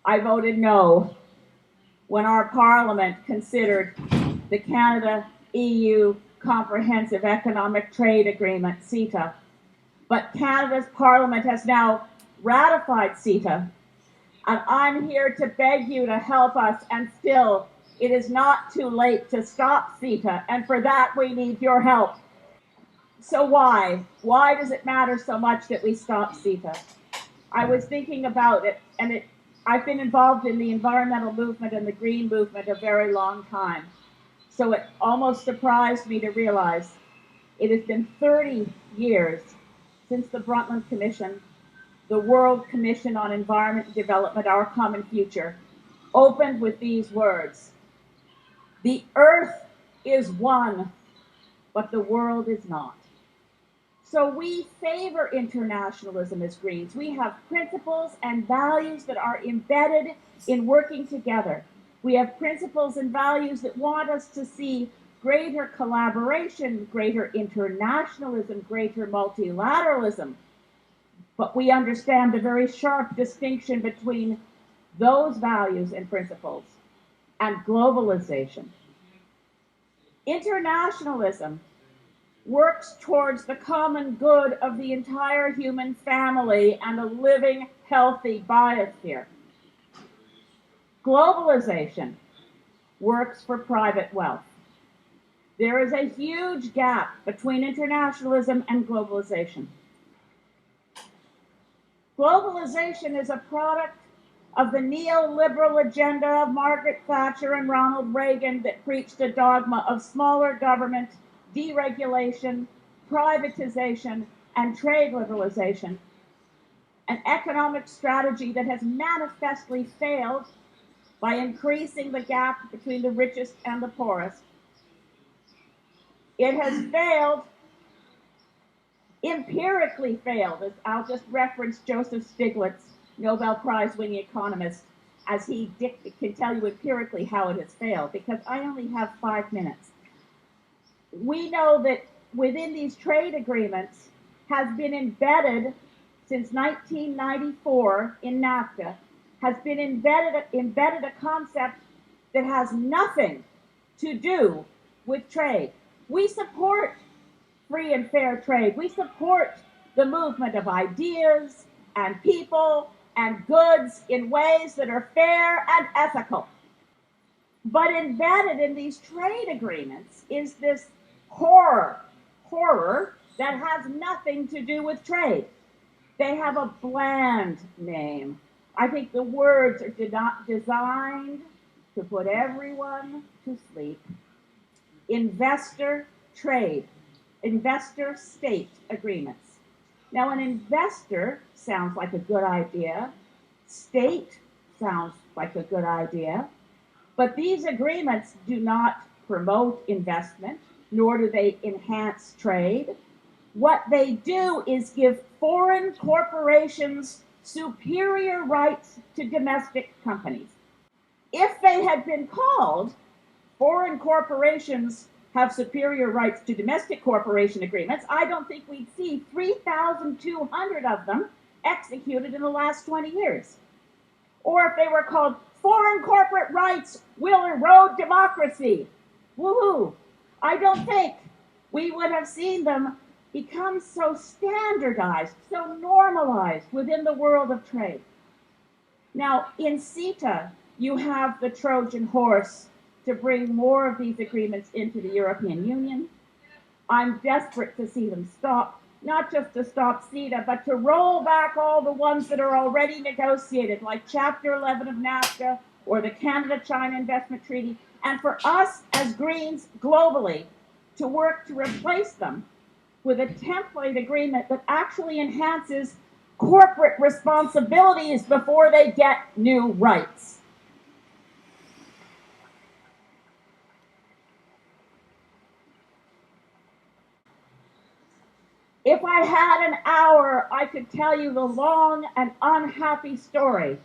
I voted no when our Parliament considered the Canada-EU Comprehensive Economic Trade Agreement, CETA. But Canada's Parliament has now ratified CETA, and I'm here to beg you to help us, and still, it is not too late to stop CETA, and for that we need your help. So why? Why does it matter so much that we stop CETA? I was thinking about it, and I've been involved in the environmental movement and the green movement a very long time. So it almost surprised me to realize it has been 30 years since the Brundtland Commission, the World Commission on Environment and Development, Our Common Future, opened with these words: "The earth is one, but the world is not." So we favor internationalism as Greens. We have principles and values that are embedded in working together. We have principles and values that want us to see greater collaboration, greater internationalism, greater multilateralism. But we understand the very sharp distinction between those values and principles and globalization. Internationalism works towards the common good of the entire human family and a living, healthy biosphere. Globalization works for private wealth. There is a huge gap between internationalism and globalization. Globalization is a product of the neoliberal agenda of Margaret Thatcher and Ronald Reagan that preached a dogma of smaller government, deregulation, privatization, and trade liberalization, an economic strategy that has manifestly failed by increasing the gap between the richest and the poorest. It has failed, empirically failed, as I'll just reference Joseph Stiglitz, Nobel Prize winning economist, as he can tell you empirically how it has failed, because I only have 5 minutes. We know that within these trade agreements has been embedded since 1994 in NAFTA, has been embedded a concept that has nothing to do with trade. We support free and fair trade. We support the movement of ideas and people and goods in ways that are fair and ethical. But embedded in these trade agreements is this horror that has nothing to do with trade. They have a bland name. I think the words are designed to put everyone to sleep. Investor trade, investor state agreements. Now, an investor sounds like a good idea. State sounds like a good idea. But these agreements do not promote investment, nor do they enhance trade. What they do is give foreign corporations superior rights to domestic companies. If they had been called foreign corporations have superior rights to domestic corporation agreements, I don't think we'd see 3,200 of them executed in the last 20 years. Or if they were called foreign corporate rights will erode democracy, woohoo, I don't think we would have seen them become so standardized, so normalized within the world of trade. Now, in CETA, you have the Trojan horse to bring more of these agreements into the European Union. I'm desperate to see them stop, not just to stop CETA, but to roll back all the ones that are already negotiated, like Chapter 11 of NAFTA or the Canada-China Investment Treaty, and for us as Greens globally to work to replace them with a template agreement that actually enhances corporate responsibilities before they get new rights. If I had an hour, I could tell you the long and unhappy story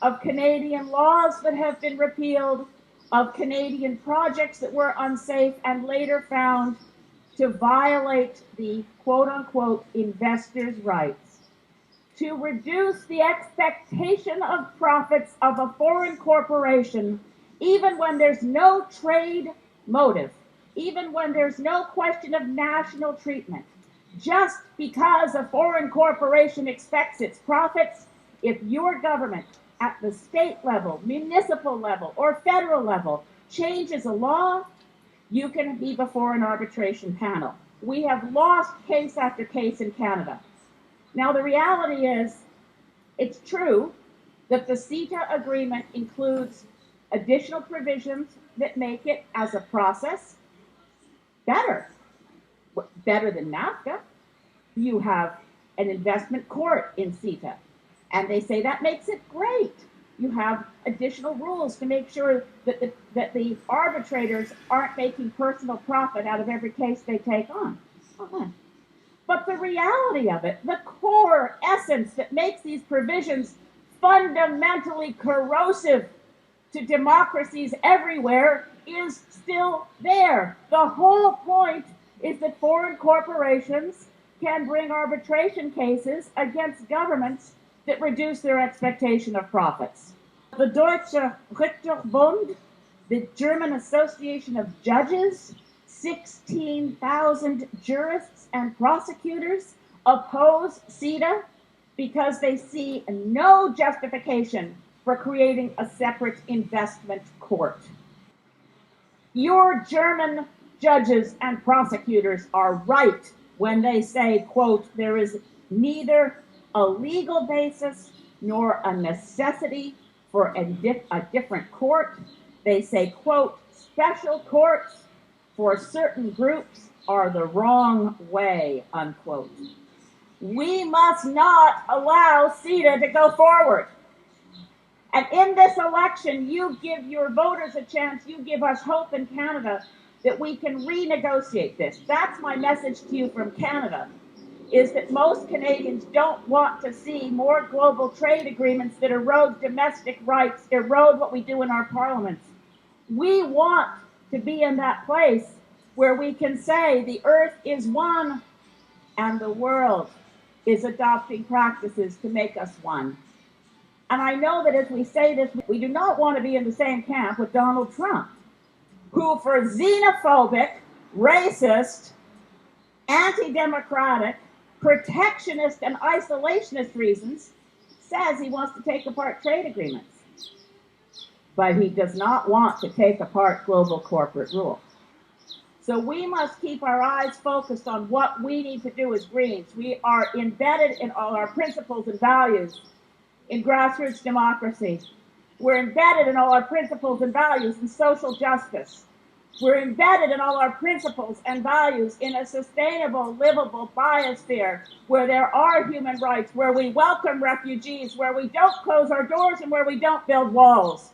of Canadian laws that have been repealed, of Canadian projects that were unsafe and later found to violate the quote-unquote investors' rights to reduce the expectation of profits of a foreign corporation, even when there's no trade motive, even when there's no question of national treatment. Just because a foreign corporation expects its profits, if your government at the state level, municipal level, or federal level changes a law, you can be before an arbitration panel. We have lost case after case in Canada. Now, the reality is, it's true that the CETA agreement includes additional provisions that make it, as a process, better than NAFTA. You have an investment court in CETA, and they say that makes it great. You have additional rules to make sure that the arbitrators aren't making personal profit out of every case they take on. But the reality of it, the core essence that makes these provisions fundamentally corrosive to democracies everywhere, is still there. The whole point is that foreign corporations can bring arbitration cases against governments that reduce their expectation of profits. The Deutsche Richterbund, the German Association of Judges, 16,000 jurists and prosecutors oppose CETA because they see no justification for creating a separate investment court. Your German judges and prosecutors are right when they say, quote, there is neither a legal basis nor a necessity for a different court. They say, quote, special courts for certain groups are the wrong way, unquote. We must not allow CETA to go forward. And in this election, you give your voters a chance, you give us hope in Canada that we can renegotiate this. That's my message to you from Canada, is that most Canadians don't want to see more global trade agreements that erode domestic rights, erode what we do in our parliaments. We want to be in that place where we can say the earth is one and the world is adopting practices to make us one. And I know that as we say this, we do not want to be in the same camp with Donald Trump, who for xenophobic, racist, anti-democratic, protectionist, and isolationist reasons says he wants to take apart trade agreements. But he does not want to take apart global corporate rule. So we must keep our eyes focused on what we need to do as Greens. We are embedded in all our principles and values in grassroots democracy. We're embedded in all our principles and values in social justice. We're embedded in all our principles and values in a sustainable, livable biosphere where there are human rights, where we welcome refugees, where we don't close our doors, and where we don't build walls.